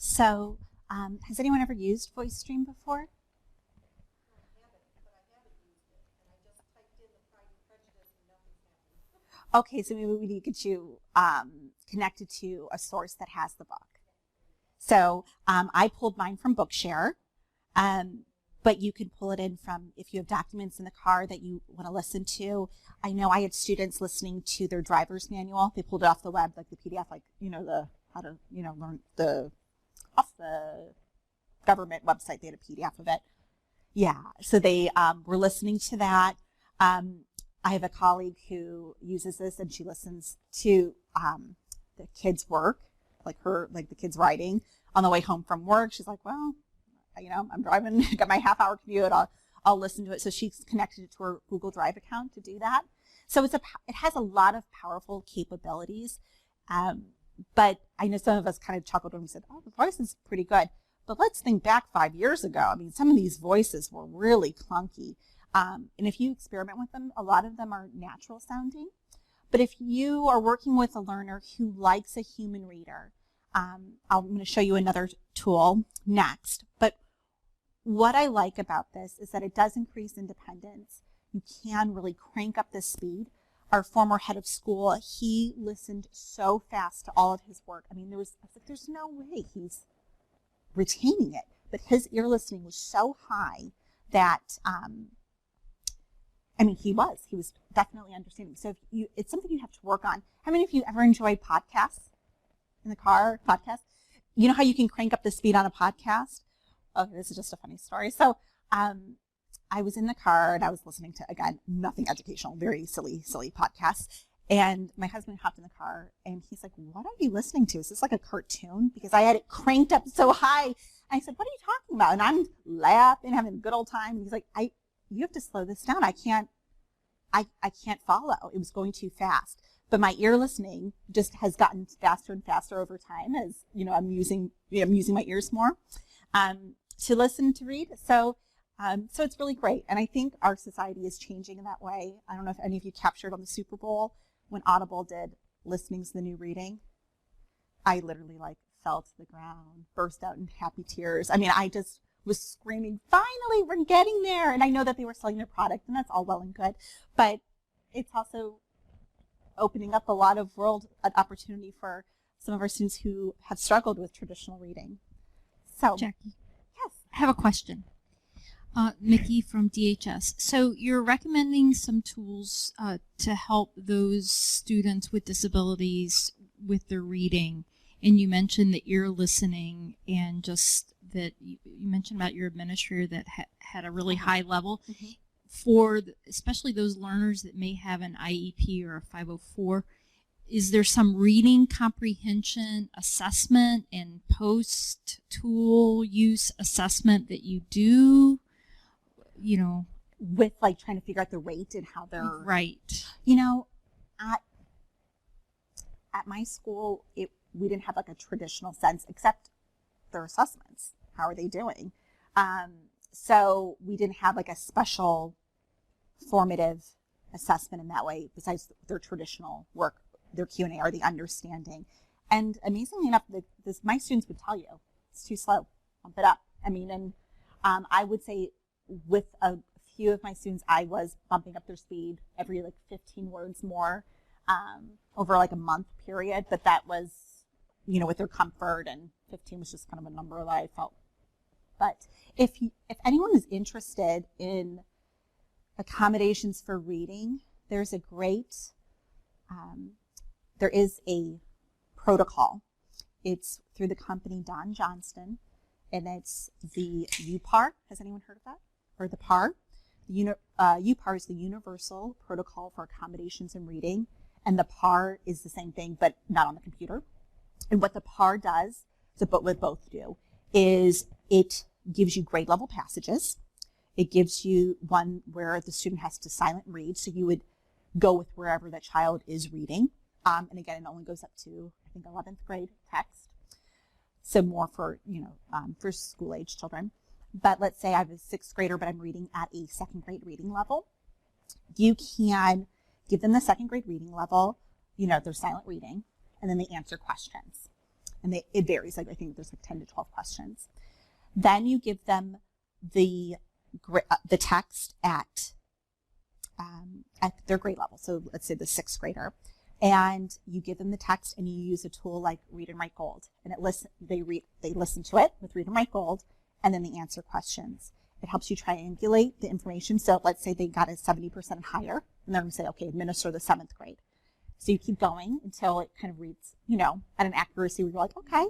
So has anyone ever used VoiceStream before? Okay, so maybe we need to get you connected to a source that has the book. So I pulled mine from Bookshare, but you can pull it in from if you have documents in the car that you want to listen to. I know I had students listening to their driver's manual. They pulled it off the web, like the PDF, like, how to, learn off the government website. They had a PDF of it. Yeah, so they were listening to that. I have a colleague who uses this, and she listens to the kids' work, like the kids' writing on the way home from work. She's like, well, I'm driving, got my half-hour commute. I'll listen to it. So she's connected it to her Google Drive account to do that. So it has a lot of powerful capabilities. But I know some of us kind of chuckled when we said, oh, the voice is pretty good. But let's think back 5 years ago. I mean, some of these voices were really clunky. And if you experiment with them, a lot of them are natural sounding. But if you are working with a learner who likes a human reader, I'm going to show you another tool next. But what I like about this is that it does increase independence. You can really crank up the speed. Our former head of school, he listened so fast to all of his work. I mean, I was like, there's no way he's retaining it. But his ear listening was so high that, he was definitely understanding. So it's something you have to work on. How many of you ever enjoyed podcasts in the car? Podcasts? You know how you can crank up the speed on a podcast? Okay, this is just a funny story. So I was in the car and I was listening to, again, nothing educational, very silly podcasts. And my husband hopped in the car and he's like, what are you listening to? Is this like a cartoon? Because I had it cranked up so high. I said, what are you talking about? And I'm laughing, having a good old time. And he's like, you have to slow this down. I can't follow. It was going too fast. But my ear listening just has gotten faster and faster over time as, I'm using my ears more to listen, to read. So it's really great. And I think our society is changing in that way. I don't know if any of you captured on the Super Bowl when Audible did listening's the new reading. I literally fell to the ground, burst out in happy tears. I mean, I just was screaming, finally, we're getting there. And I know that they were selling their product, and that's all well and good. But it's also opening up a lot of opportunity for some of our students who have struggled with traditional reading. So, Jackie. Yes. I have a question. Mickey from DHS. So you're recommending some tools to help those students with disabilities with their reading. And you mentioned the ear listening and just that you mentioned about your administrator that had a really high level. Mm-hmm. For especially those learners that may have an IEP or a 504, is there some reading comprehension assessment and post-tool use assessment that you do? With trying to figure out the rate and how they're... Right. At my school, we didn't have a traditional sense, except their assessments. How are they doing? So we didn't have a special formative assessment in that way, besides their traditional work, their Q&A or the understanding. And amazingly enough, my students would tell you, it's too slow, bump it up. I would say with a few of my students, I was bumping up their speed every 15 words more over a month period. But that was, with their comfort, and 15 was just kind of a number that I felt. But if anyone is interested in accommodations for reading, there is a protocol. It's through the company Don Johnston, and it's the UPAR. Has anyone heard of that? Or the PAR? UPAR is the Universal Protocol for Accommodations in Reading, and the PAR is the same thing, but not on the computer. And what the PAR does, what both do, is it gives you grade level passages. It gives you one where the student has to silent read, so you would go with wherever that child is reading. And again, it only goes up to, I think, 11th grade text. So more for, for school age children. But let's say I have a 6th grader, but I'm reading at a 2nd grade reading level. You can give them the 2nd grade reading level, their silent reading, and then they answer questions. And it varies. Like I think there's like 10 to 12 questions. Then you give them the text at their grade level. So let's say the 6th grader. And you give them the text and you use a tool like Read and Write Gold. And they listen to it with Read and Write Gold, and then they answer questions. It helps you triangulate the information. So let's say they got a 70% higher, and they're going to say, okay, administer the 7th grade. So you keep going until it kind of reads, at an accuracy where you're like, okay,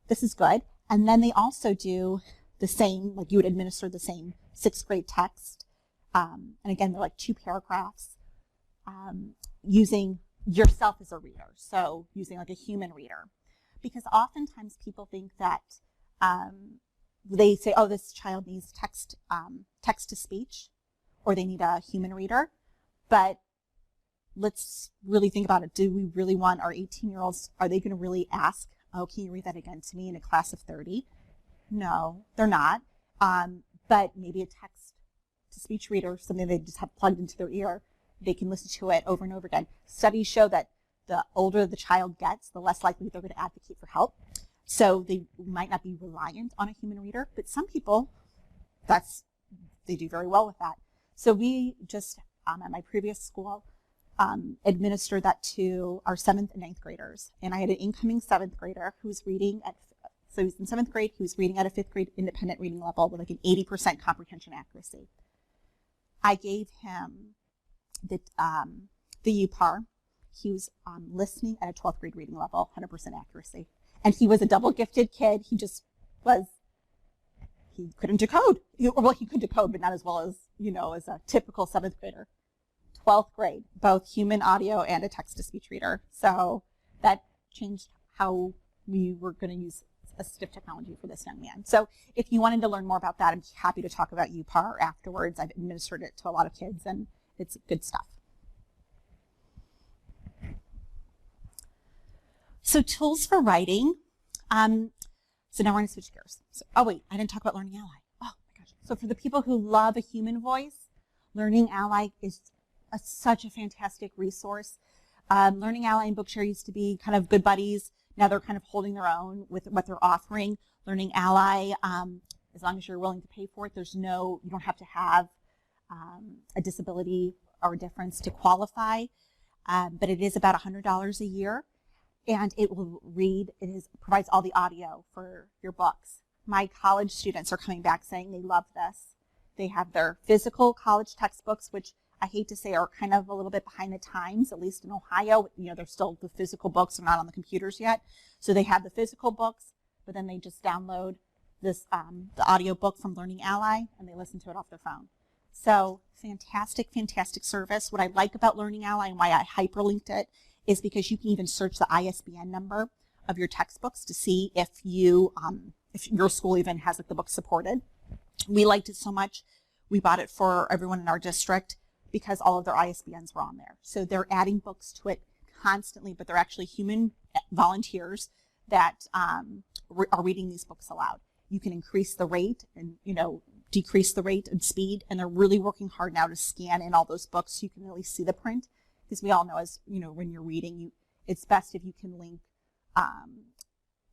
this is good. And then they also do the same, like you would administer the same 6th grade text. And again, they're like 2 paragraphs, using yourself as a reader. So using like a human reader. Because oftentimes people think that they say, oh, this child needs text to speech, or they need a human reader. But let's really think about it. Do we really want our 18-year-olds, are they going to really ask, oh, can you read that again to me in a class of 30? No, they're not. But maybe a text-to-speech reader, something they just have plugged into their ear, they can listen to it over and over again. Studies show that the older the child gets, the less likely they're going to advocate for help. So they might not be reliant on a human reader, but some people, they do very well with that. So we just, at my previous school, administered that to our 7th and 9th graders. And I had an incoming 7th grader who was reading so he was in 7th grade, he was reading at a 5th grade independent reading level with like an 80% comprehension accuracy. I gave him the UPAR. He was listening at a 12th grade reading level, 100% accuracy. And he was a double gifted kid. He couldn't decode. Well, he could decode, but not as well as, as a typical 7th grader. 12th grade, both human audio and a text-to-speech reader. So that changed how we were going to use assistive technology for this young man. So if you wanted to learn more about that, I'm happy to talk about UPAR afterwards. I've administered it to a lot of kids, and it's good stuff. So tools for writing. So now we're going to switch gears. So, oh wait, I didn't talk about Learning Ally. Oh my gosh. So for the people who love a human voice, Learning Ally is such a fantastic resource. Learning Ally and Bookshare used to be kind of good buddies. Now they're kind of holding their own with what they're offering. Learning Ally, as long as you're willing to pay for it, you don't have to have a disability or a difference to qualify. But it is about $100 a year. And it will provides all the audio for your books. My college students are coming back saying they love this. They have their physical college textbooks, which I hate to say are kind of a little bit behind the times, at least in Ohio. They're still the physical books are not on the computers yet. So they have the physical books, but then they just download this the audio book from Learning Ally, and they listen to it off their phone. So fantastic, fantastic service. What I like about Learning Ally and why I hyperlinked it is because you can even search the ISBN number of your textbooks to see if your school even has the book supported. We liked it so much, we bought it for everyone in our district because all of their ISBNs were on there. So they're adding books to it constantly, but they're actually human volunteers that are reading these books aloud. You can increase the rate and, decrease the rate and speed, and they're really working hard now to scan in all those books so you can really see the print. Because we all know, as when you're reading, it's best if you can link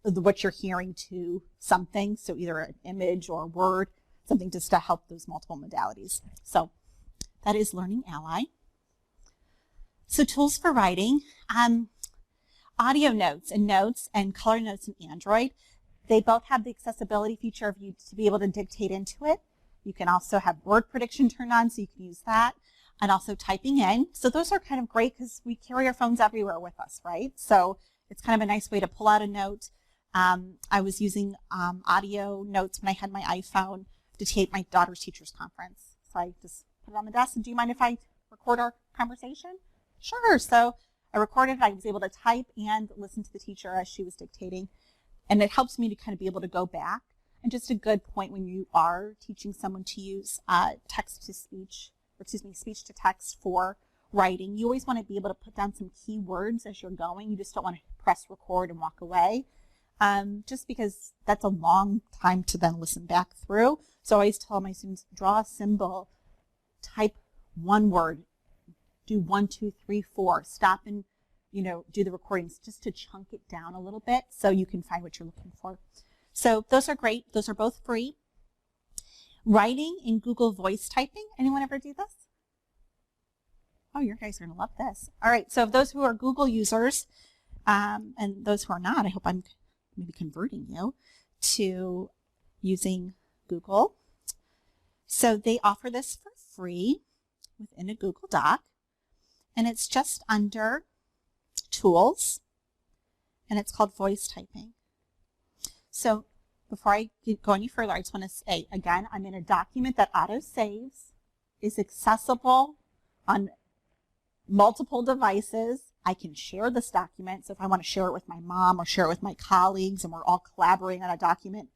what you're hearing to something, so either an image or a word, something just to help those multiple modalities. So that is Learning Ally. So tools for writing, audio notes and color notes in Android. They both have the accessibility feature of you to be able to dictate into it. You can also have word prediction turned on, so you can use that. And also typing in. So those are kind of great because we carry our phones everywhere with us, right? So it's kind of a nice way to pull out a note. I was using audio notes when I had my iPhone to tape my daughter's teacher's conference. So I just put it on the desk and, do you mind if I record our conversation? Sure. So I recorded it. I was able to type and listen to the teacher as she was dictating. And it helps me to kind of be able to go back. And just a good point when you are teaching someone to use speech to text for writing. You always want to be able to put down some key words as you're going. You just don't want to press record and walk away, just because that's a long time to then listen back through. So I always tell my students, draw a symbol, type one word, do 1, 2, 3, 4, stop and do the recordings just to chunk it down a little bit so you can find what you're looking for. So those are great. Those are both free. Writing in Google Voice Typing. Anyone ever do this? Oh, you guys are going to love this. All right. So those who are Google users and those who are not, I hope I'm maybe converting you to using Google. So they offer this for free within a Google Doc. And it's just under Tools. And it's called Voice Typing. So before I go any further, I just want to say, again, I'm in a document that auto-saves, is accessible on multiple devices. I can share this document. So if I want to share it with my mom or share it with my colleagues and we're all collaborating on a document,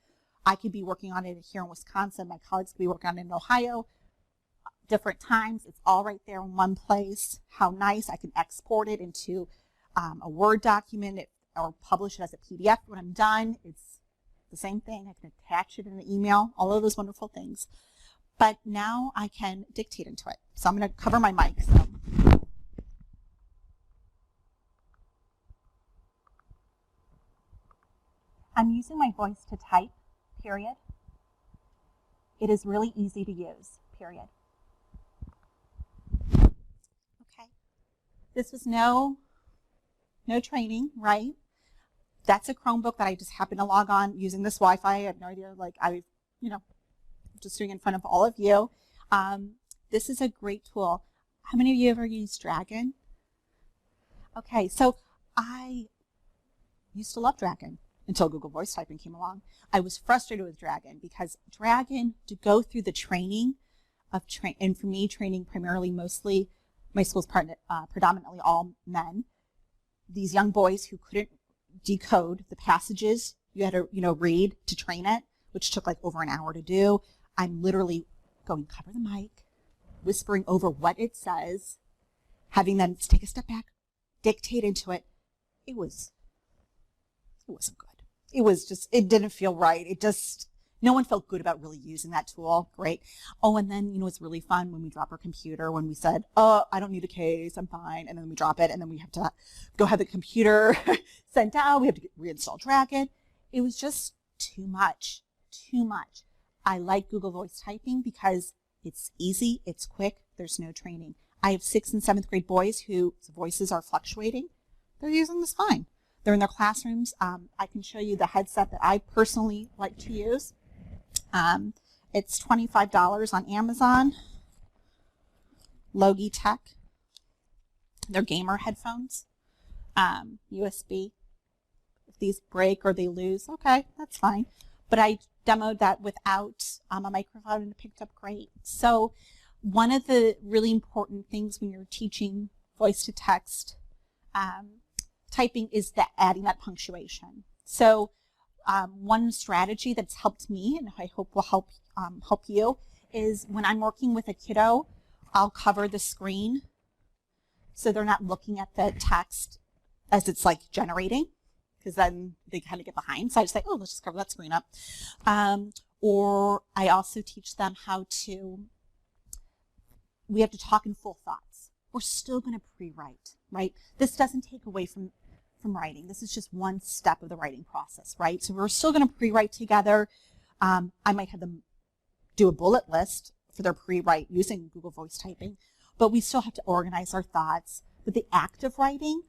I could be working on it here in Wisconsin. My colleagues could be working on it in Ohio. Different times. It's all right there in one place. How nice. I can export it into a Word document or publish it as a PDF when I'm done. It's the same thing. I can attach it in an email, all of those wonderful things. But now I can dictate into it. So I'm going to cover my mic. So. I'm using my voice to type, period. It is really easy to use, period. Okay. This was no training, right? That's a Chromebook that I just happened to log on using this Wi-Fi. I have no idea, just doing it in front of all of you. This is a great tool. How many of you ever used Dragon? Okay, so I used to love Dragon until Google Voice Typing came along. I was frustrated with Dragon because Dragon, to go through the training of and for me, training primarily mostly, my school's predominantly all men, these young boys who couldn't decode the passages you had to read to train it, which took like over an hour to do. I'm literally going cover the mic, whispering over what it says, having them take a step back, dictate into it. It wasn't good. It didn't feel right. No one felt good about really using that tool. Great. Oh, and then, it's really fun when we drop our computer, when we said, oh, I don't need a case, I'm fine. And then we drop it, and then we have to go have the computer sent out. We have to reinstall Dragon. It was just too much. I like Google Voice Typing because it's easy, it's quick, there's no training. I have 6th and 7th grade boys whose voices are fluctuating. They're using this fine. They're in their classrooms. I can show you the headset that I personally like to use. It's $25 on Amazon. Logitech. They're gamer headphones. USB. If these break or they lose, okay, that's fine. But I demoed that without a microphone and it picked up great. So one of the really important things when you're teaching voice to text typing is adding that punctuation. So one strategy that's helped me, and I hope will help you, is when I'm working with a kiddo, I'll cover the screen so they're not looking at the text as it's like generating, because then they kind of get behind. So I just say, oh, let's just cover that screen up. Or I also teach them we have to talk in full thoughts. We're still going to pre-write, right? This doesn't take away from writing. This is just one step of the writing process, right? So we're still going to pre-write together. I might have them do a bullet list for their pre-write using Google Voice Typing, but we still have to organize our thoughts. But the act of writing,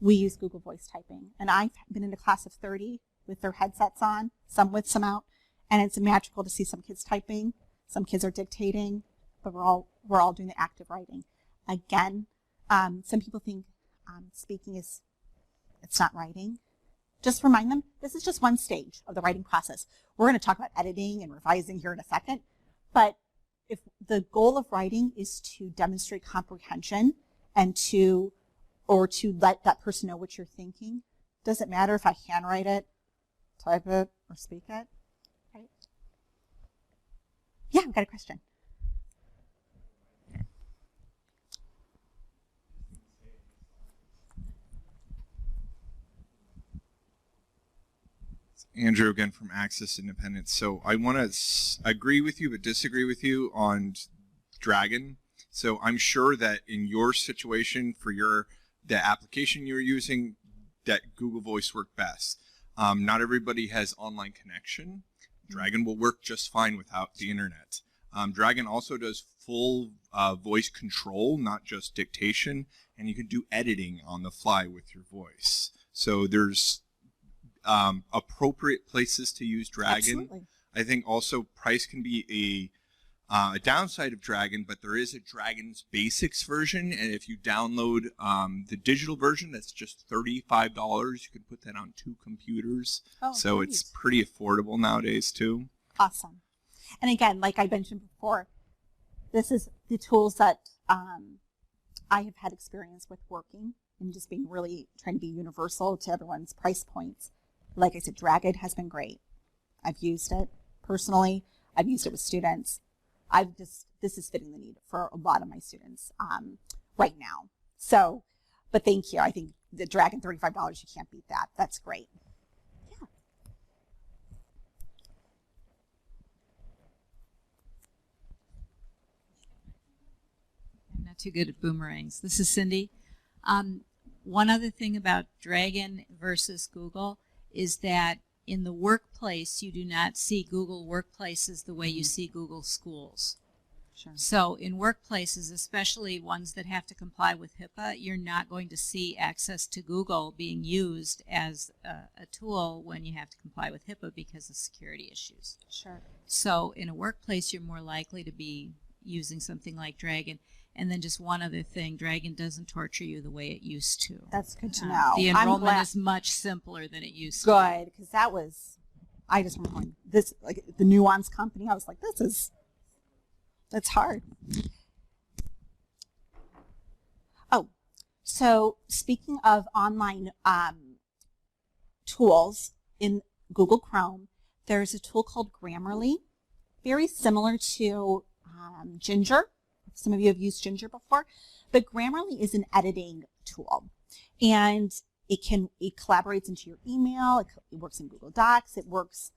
we use Google Voice Typing. And I've been in a class of 30 with their headsets on, some with, some out, and it's magical to see some kids typing, some kids are dictating, but we're all doing the act of writing. Again, some people think speaking it's not writing. Just remind them, this is just one stage of the writing process. We're going to talk about editing and revising here in a second, but if the goal of writing is to demonstrate comprehension and to let that person know what you're thinking, doesn't matter if I handwrite it, type it, or speak it, right? Yeah, I've got a question. Andrew again from Access Independence. So I want to agree with you but disagree with you on Dragon. So I'm sure that in your situation for your the application you're using, that Google Voice worked best. Not everybody has online connection. Dragon will work just fine without the internet. Dragon also does full voice control, not just dictation, and you can do editing on the fly with your voice. So there's appropriate places to use Dragon. Absolutely. I think also price can be a downside of Dragon, but there is a Dragon's Basics version, and if you download the digital version, that's just $35. You can put that on 2 computers. Oh, so great. it's pretty affordable nowadays too. Awesome. And again, like I mentioned before, this is the tools that I have had experience with working and just being really trying to be universal to everyone's price points. Like I said, Dragon has been great. I've used it personally. I've used it with students. This is fitting the need for a lot of my students right now. So, but thank you. I think the Dragon, $35, you can't beat that. That's great. Yeah. I'm not too good at boomerangs. This is Cindy. One other thing about Dragon versus Google is that in the workplace, you do not see Google Workplaces the way you see Google Schools. Sure. So in workplaces, especially ones that have to comply with HIPAA, you're not going to see access to Google being used as a tool when you have to comply with HIPAA because of security issues. Sure. So in a workplace, you're more likely to be using something like Dragon. And then just one other thing, Dragon doesn't torture you the way it used to. That's good to know. The enrollment is much simpler than it used to. Good, because that was, I just remember going, this, like the Nuance company, I was like, that's hard. Oh, so speaking of online tools in Google Chrome, there's a tool called Grammarly, very similar to Ginger. Some of you have used Ginger before, but Grammarly is an editing tool, and it collaborates into your email. It works in Google Docs. It works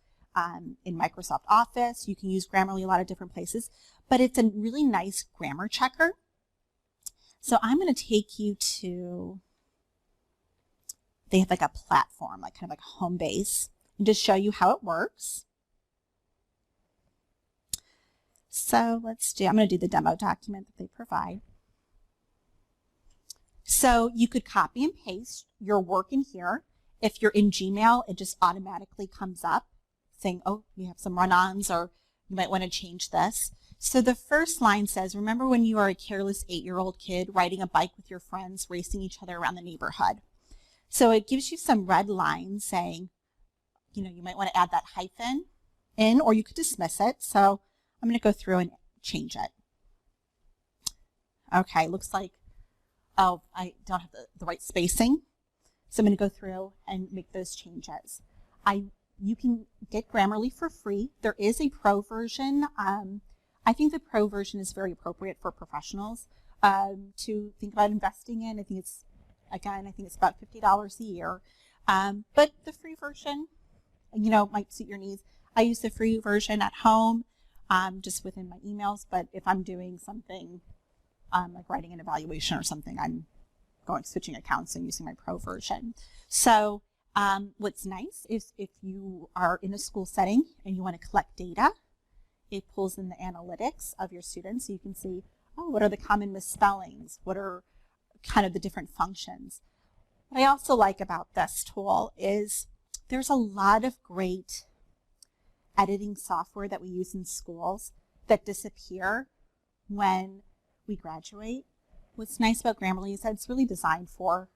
in Microsoft Office. You can use Grammarly a lot of different places, but it's a really nice grammar checker. So I'm going to take you to, they have like a platform, like kind of like a home base, and just show you how it works. So I'm going to do the demo document that they provide. So you could copy and paste your work in here. If you're in Gmail, it just automatically comes up saying, oh, you have some run-ons, or you might want to change this. So the first line says, remember when you are a careless 8-year-old kid riding a bike with your friends, racing each other around the neighborhood. So it gives you some red lines saying, you might want to add that hyphen in, or you could dismiss it. So I'm going to go through and change it. Okay, looks like, oh, I don't have the right spacing. So I'm going to go through and make those changes. You can get Grammarly for free. There is a pro version. I think the pro version is very appropriate for professionals to think about investing in. I think it's about $50 a year. But the free version, might suit your needs. I use the free version at home. Just within my emails, but if I'm doing something like writing an evaluation or something, I'm switching accounts and using my pro version. So what's nice is if you are in a school setting and you want to collect data, it pulls in the analytics of your students so you can see, oh, what are the common misspellings? What are kind of the different functions? What I also like about this tool is there's a lot of great editing software that we use in schools that disappear when we graduate. What's nice about Grammarly is that it's really designed for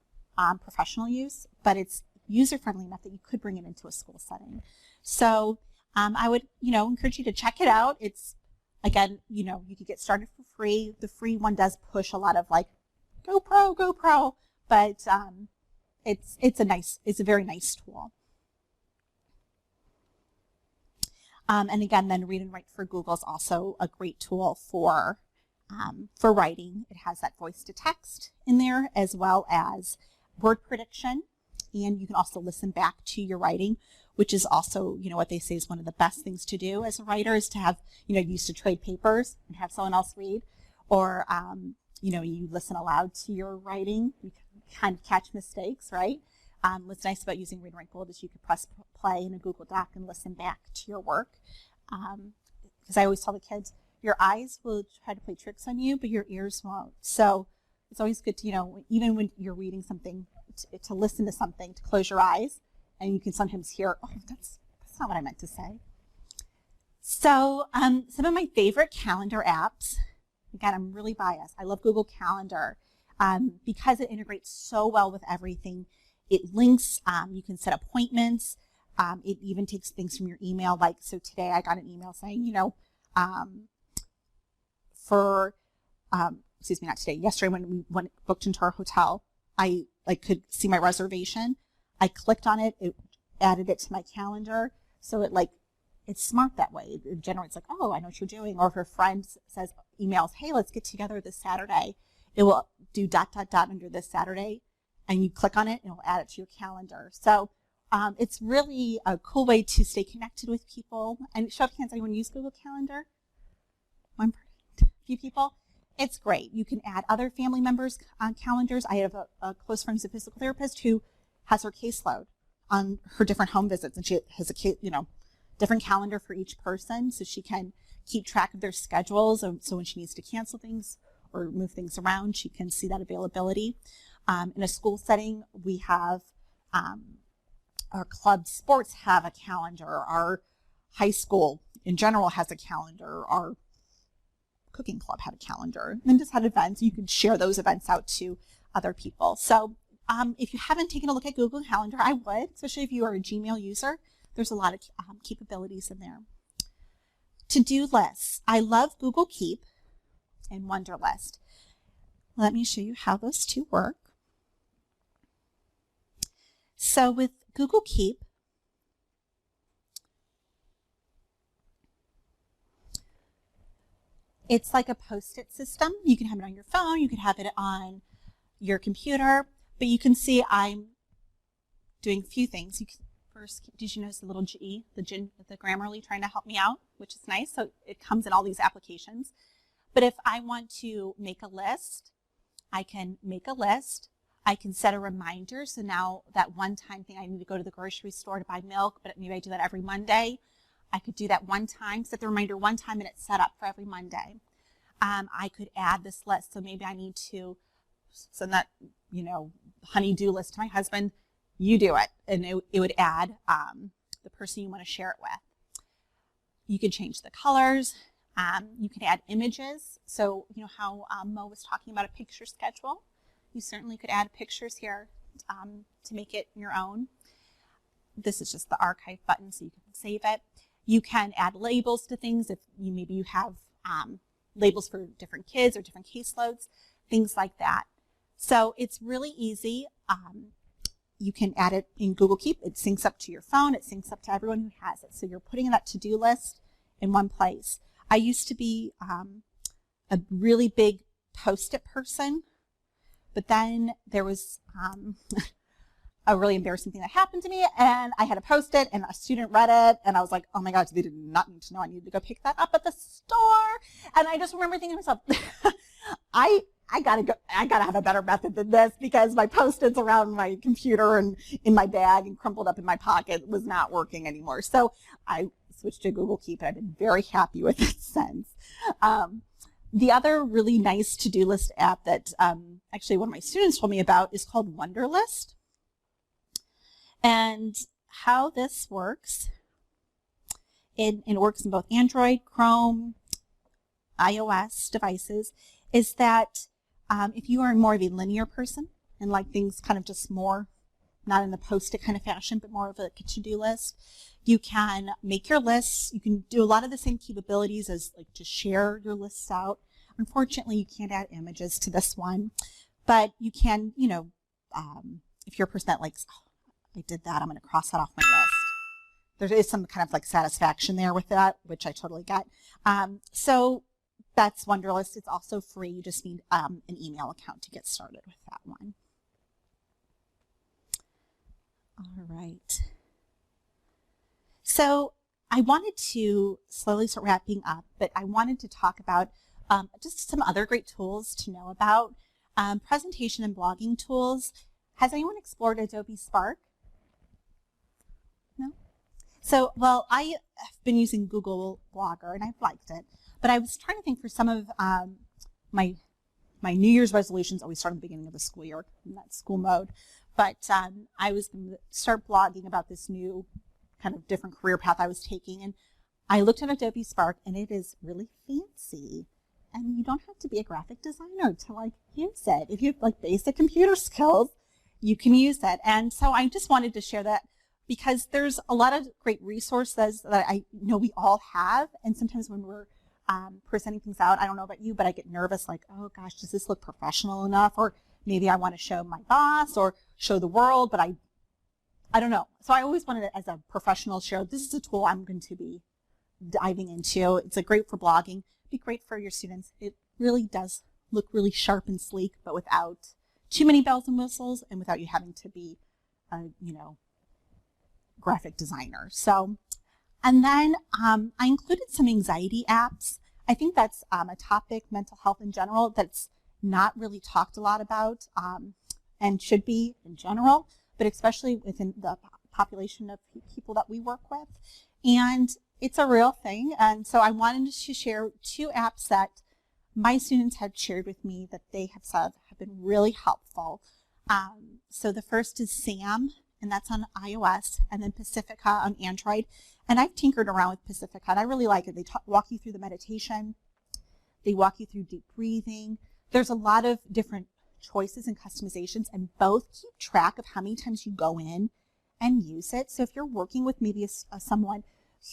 professional use, but it's user-friendly enough that you could bring it into a school setting. So I would, encourage you to check it out. It's, again, you could get started for free. The free one does push a lot of like, go pro, but it's a very nice tool. And again, then Read and Write for Google is also a great tool for writing. It has that voice to text in there as well as word prediction. And you can also listen back to your writing, which is also, what they say is one of the best things to do as a writer is to have, you used to trade papers and have someone else read, or, you listen aloud to your writing. kind of catch mistakes, right? What's nice about using Read Wrinkled is you could press play in a Google Doc and listen back to your work. Because I always tell the kids, your eyes will try to play tricks on you, but your ears won't. So it's always good to, even when you're reading something, to listen to something, to close your eyes, and you can sometimes hear, oh, that's not what I meant to say. So some of my favorite calendar apps, again, I'm really biased. I love Google Calendar because it integrates so well with everything. It links, you can set appointments. It even takes things from your email. Like, so today I got an email saying, excuse me, not today, yesterday when we booked into our hotel, I could see my reservation. I clicked on it, it added it to my calendar. So it's smart that way. It generates like, oh, I know what you're doing. Or if your friend says, emails, hey, let's get together this Saturday, it will do ... under this Saturday, and you click on it and it will add it to your calendar. So it's really a cool way to stay connected with people. And show of hands, anyone use Google Calendar? One few people. It's great. You can add other family members on calendars. I have a close friend who's a physical therapist who has her caseload on her different home visits, and she has a different calendar for each person, so she can keep track of their schedules. So when she needs to cancel things or move things around, she can see that availability. In a school setting, we have our club sports have a calendar. Our high school in general has a calendar. Our cooking club had a calendar. And then just had events. You can share those events out to other people. So if you haven't taken a look at Google Calendar, I would, especially if you are a Gmail user. There's a lot of capabilities in there. To-do lists. I love Google Keep and Wunderlist. Let me show you how those two work. So with Google Keep, it's like a Post-it system. You can have it on your phone, you can have it on your computer, but you can see I'm doing a few things. First, did you notice the little G, the Grammarly trying to help me out, which is nice. So it comes in all these applications. But if I want to make a list, I can make a list. I can set a reminder. So now that one-time thing, I need to go to the grocery store to buy milk, but maybe I do that every Monday. I could do that one time, set the reminder one time, and it's set up for every Monday. I could add this list. So maybe I need to send that, honey-do list to my husband. You do it, and it would add the person you want to share it with. You can change the colors. You can add images. So how Mo was talking about a picture schedule. You certainly could add pictures here to make it your own. This is just the archive button, so you can save it. You can add labels to things if maybe you have labels for different kids or different caseloads, things like that. So it's really easy. You can add it in Google Keep. It syncs up to your phone. It syncs up to everyone who has it. So you're putting that to-do list in one place. I used to be a really big Post-it person, but then there was a really embarrassing thing that happened to me, and I had a Post-it, and a student read it, and I was like, oh my God, they did not need to know. I needed to go pick that up at the store. And I just remember thinking to myself, I gotta have a better method than this, because my Post-its around my computer and in my bag and crumpled up in my pocket was not working anymore. So I switched to Google Keep, and I've been very happy with it since. The other really nice to-do list app that actually one of my students told me about is called Wunderlist. And how this works, it works in both Android, Chrome, iOS devices, is that if you are more of a linear person and like things kind of just more, not in the Post-it kind of fashion, but more of a to-do list, you can make your lists. You can do a lot of the same capabilities as like to share your lists out. Unfortunately, you can't add images to this one, but you can, if you're a person that likes, oh, I did that, I'm going to cross that off my list. There is some kind of like satisfaction there with that, which I totally get. So that's Wunderlist. It's also free. You just need an email account to get started with that one. All right. So I wanted to slowly start wrapping up, but I wanted to talk about just some other great tools to know about. presentation and blogging tools. Has anyone explored Adobe Spark? No? So, well, I have been using Google Blogger, and I've liked it. But I was trying to think for some of my New Year's resolutions always start at the beginning of the school year, in that school mode. But I was going to start blogging about this new kind of different career path I was taking. And I looked at Adobe Spark, and it is really fancy. And you don't have to be a graphic designer to like use it. If you have like basic computer skills, you can use it. And so I just wanted to share that because there's a lot of great resources that I know we all have. And sometimes when we're presenting things out, I don't know about you, but I get nervous like, oh gosh, does this look professional enough? Or maybe I want to show my boss or show the world, but I don't know. So I always wanted it as a professional share. This is a tool I'm going to be diving into. It's great for blogging. Be great for your students. It really does look really sharp and sleek, but without too many bells and whistles and without you having to be a, graphic designer. So, and then I included some anxiety apps. I think that's a topic, mental health in general, that's not really talked a lot about and should be in general, but especially within the population of people that we work with. And it's a real thing. And so I wanted to share 2 apps that my students have shared with me that they have said have been really helpful. So the first is SAM, and that's on iOS, and then Pacifica on Android. And I've tinkered around with Pacifica, and I really like it. They walk you through the meditation. They walk you through deep breathing. There's a lot of different choices and customizations, and both keep track of how many times you go in and use it. So if you're working with maybe someone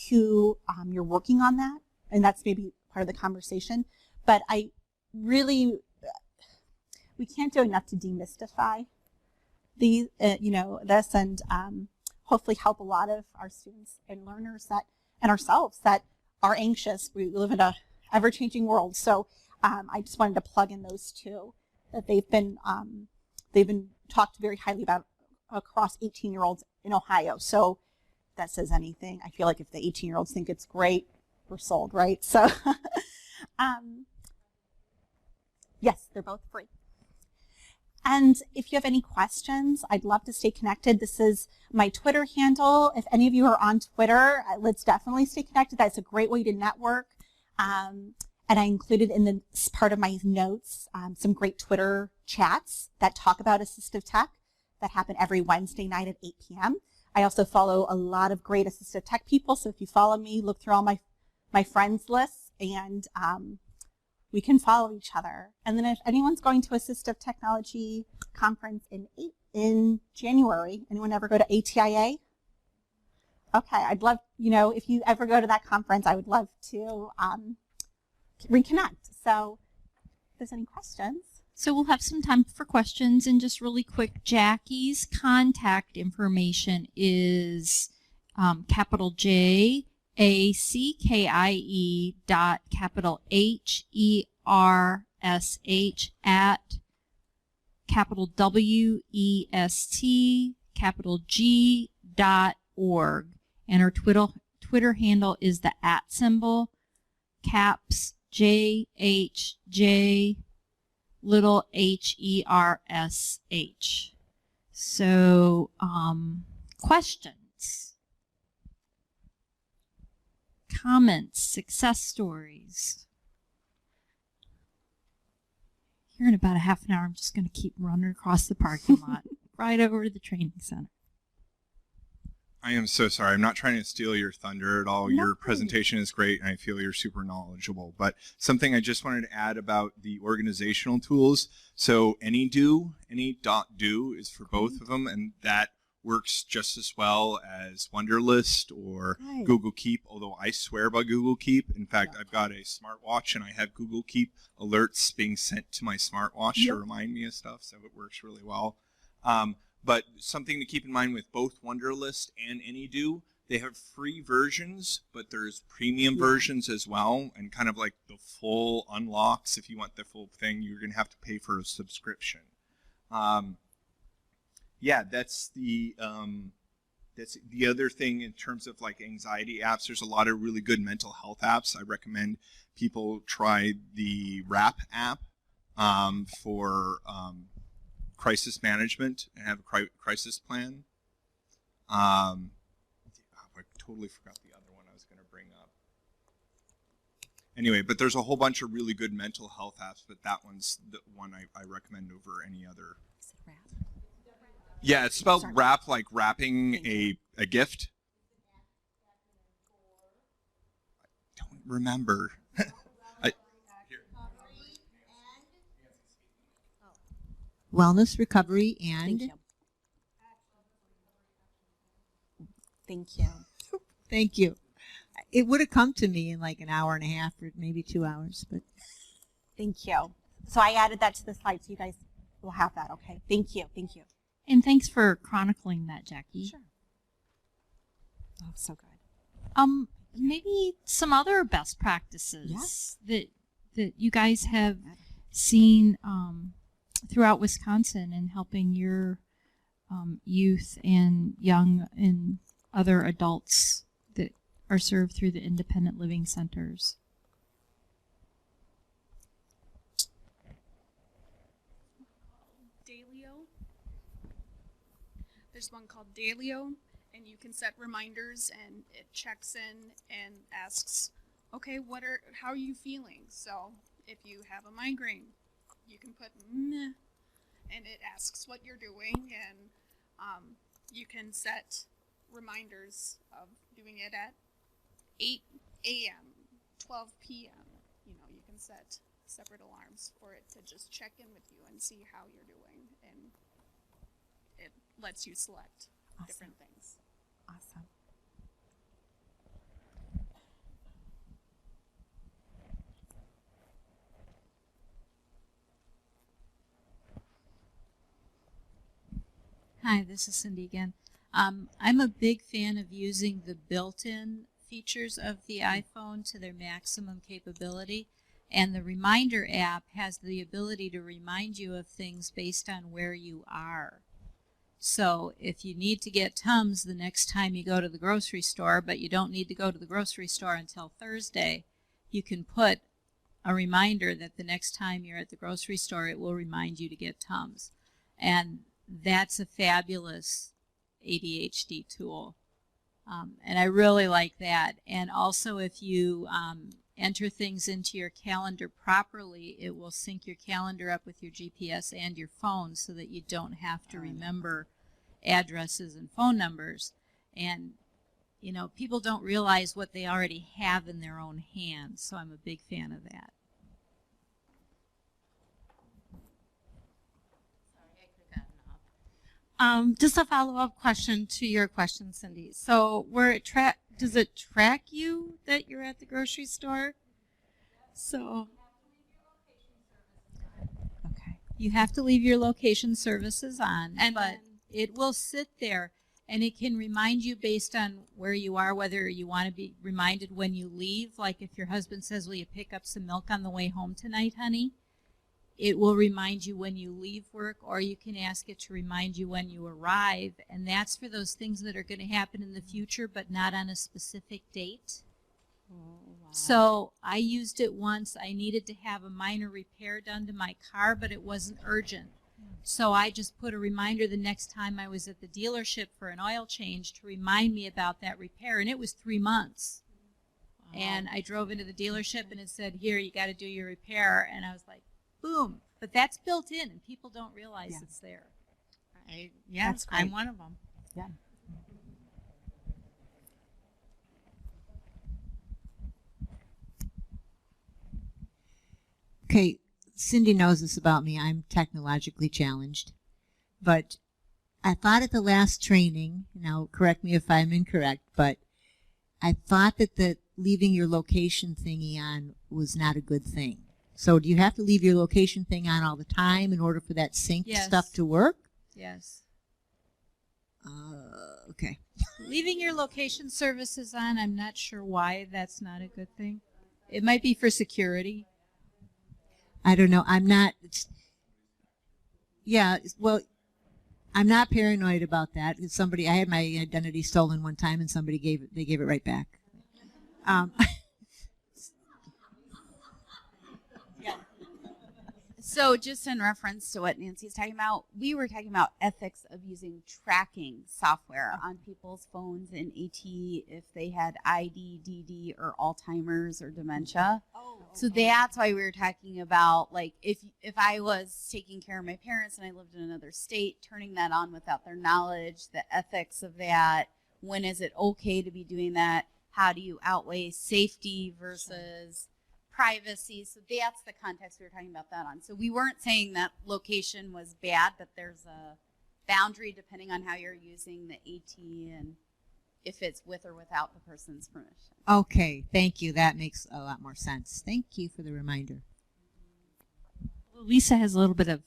who you're working on that, and that's maybe part of the conversation, but we can't do enough to demystify this and hopefully help a lot of our students and learners and ourselves that are anxious. We live in a ever-changing world. So I just wanted to plug in those 2 that they've been talked very highly about across 18-year-olds in Ohio. So if that says anything. I feel like if the 18-year-olds think it's great, we're sold, right? So yes, they're both free. And if you have any questions, I'd love to stay connected. This is my Twitter handle. If any of you are on Twitter, let's definitely stay connected. That's a great way to network. And I included in the part of my notes some great Twitter chats that talk about assistive tech that happen every Wednesday night at 8 p.m. I also follow a lot of great assistive tech people. So if you follow me, look through all my friends lists, and we can follow each other. And then if anyone's going to Assistive Technology Conference in January, anyone ever go to ATIA? Okay, I'd love, if you ever go to that conference, I would love to reconnect. So if there's any questions. So we'll have some time for questions, and just really quick, Jackie's contact information is capital J ACKIE dot capital HERSH at capital WEST capital G.org. And her Twitter handle is the @ caps JHJ little HERSH. So questions, comments, success stories. Here in about a half an hour, I'm just going to keep running across the parking lot, right over to the training center. I am so sorry. I'm not trying to steal your thunder at all. No. Your presentation is great, and I feel you're super knowledgeable. But something I just wanted to add about the organizational tools. So AnyDo is for both of them, and that works just as well as Wunderlist or Right. Google Keep, although I swear by Google Keep. In fact, I've got a smartwatch, and I have Google Keep alerts being sent to my smartwatch to remind me of stuff, so it works really well. But something to keep in mind with both Wunderlist and AnyDo, they have free versions, but there's premium versions as well, and kind of like the full unlocks. If you want the full thing, you're going to have to pay for a subscription. Yeah, that's the other thing in terms of like anxiety apps. There's a lot of really good mental health apps. I recommend people try the Wrap app. for crisis management and have a crisis plan. I totally forgot the other one I was going to bring up. Anyway, but there's a whole bunch of really good mental health apps, but that one's the one I recommend over any other. Is it rap? Yeah, it's spelled Sorry. wrap, like wrapping a gift. I don't remember. Wellness, recovery, and Thank you. Thank you. thank you. It would have come to me in like an hour and a half or maybe 2 hours, but Thank you. So I added that to the slide, so you guys will have that. Okay. Thank you. Thank you. And thanks for chronicling that, Jackie. Sure. Oh, so good. Maybe some other best practices that you guys have seen throughout Wisconsin in helping your youth and young and other adults that are served through the independent living centers. Dailyo. There's one called Dailyo, and you can set reminders, and it checks in and asks, okay, how are you feeling? So if you have a migraine, you can put meh, and it asks what you're doing, and you can set reminders of doing it at 8 a.m., 12 p.m. You know, you can set separate alarms for it to just check in with you and see how you're doing, and it lets you select different things. Awesome. Hi, this is Cindy again. I'm a big fan of using the built-in features of the iPhone to their maximum capability, and the Reminder app has the ability to remind you of things based on where you are. So if you need to get Tums the next time you go to the grocery store, but you don't need to go to the grocery store until Thursday, you can put a reminder that the next time you're at the grocery store, it will remind you to get Tums. And that's a fabulous ADHD tool. And I really like that. And also if you enter things into your calendar properly, it will sync your calendar up with your GPS and your phone so that you don't have to remember addresses and phone numbers. And, you know, people don't realize what they already have in their own hands. So I'm a big fan of that. Just a follow-up question to your question, Cindy. So does it track you that you're at the grocery store? So Okay. You have to leave your location services on, And but then- it will sit there and it can remind you based on where you are, whether you want to be reminded when you leave. Like if your husband says, will you pick up some milk on the way home tonight, honey? It will remind you when you leave work, or you can ask it to remind you when you arrive. And that's for those things that are going to happen in the future, but not on a specific date. So I used it once. I needed to have a minor repair done to my car, but it wasn't urgent. So I just put a reminder the next time I was at the dealership for an oil change to remind me about that repair. And it was 3 months. And I drove into the dealership and it said, here, you got to do your repair. And I was like, boom. But that's built in and people don't realize it's there. That's great. I'm one of them. Yeah. okay, Cindy knows this about me. I'm technologically challenged. But I thought at the last training, now correct me if I'm incorrect, but I thought that the leaving your location thingy on was not a good thing. So do you have to leave your location thing on all the time in order for that sync Yes. stuff to work? Yes. Okay. Leaving your location services on, I'm not sure why that's not a good thing. It might be for security. I don't know. I'm not. Well, I'm not paranoid about that. It's somebody. I had my identity stolen one time, and somebody gave it. They gave it right back. So just in reference to what Nancy's talking about, we were talking about ethics of using tracking software on people's phones in AT if they had ID, DD, or Alzheimer's or dementia. So that's why we were talking about, like, if I was taking care of my parents and I lived in another state, turning that on without their knowledge, the ethics of that, when is it okay to be doing that? How do you outweigh safety versus privacy? So that's the context we were talking about that on. So we weren't saying that location was bad, but there's a boundary depending on how you're using the AT and if it's with or without the person's permission. Okay, thank you. That makes a lot more sense. Thank you for the reminder. Well, Lisa has a little bit of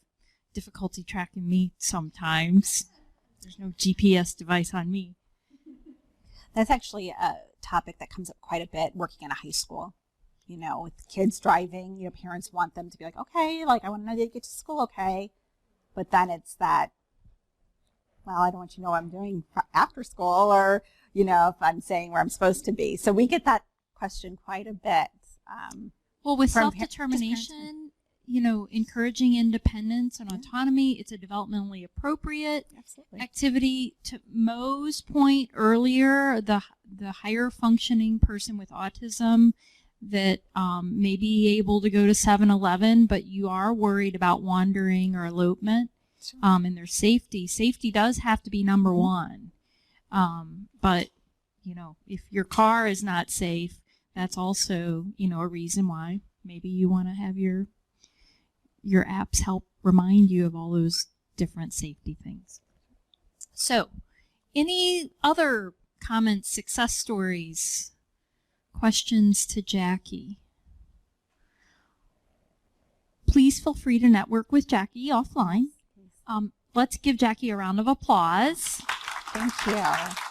difficulty tracking me sometimes. There's no GPS device on me. That's actually a topic that comes up quite a bit working in a high school. You know, with kids driving, you know, parents want them to be like, okay, like, I want to know they get to school okay. But then it's that, well, I don't want you to know what I'm doing after school, or, you know, if I'm saying where I'm supposed to be. So we get that question quite a bit. Well, with from self-determination, you know, encouraging independence and autonomy, it's a developmentally appropriate activity. To Mo's point earlier, the higher functioning person with autism that may be able to go to 7-Eleven, but you are worried about wandering or elopement and their safety. Safety does have to be number one. But, you know, if your car is not safe, that's also, you know, a reason why maybe you want to have your apps help remind you of all those different safety things. So, any other comments, success stories, questions to Jackie? Please feel free to network with Jackie offline. Let's give Jackie a round of applause. Thank you.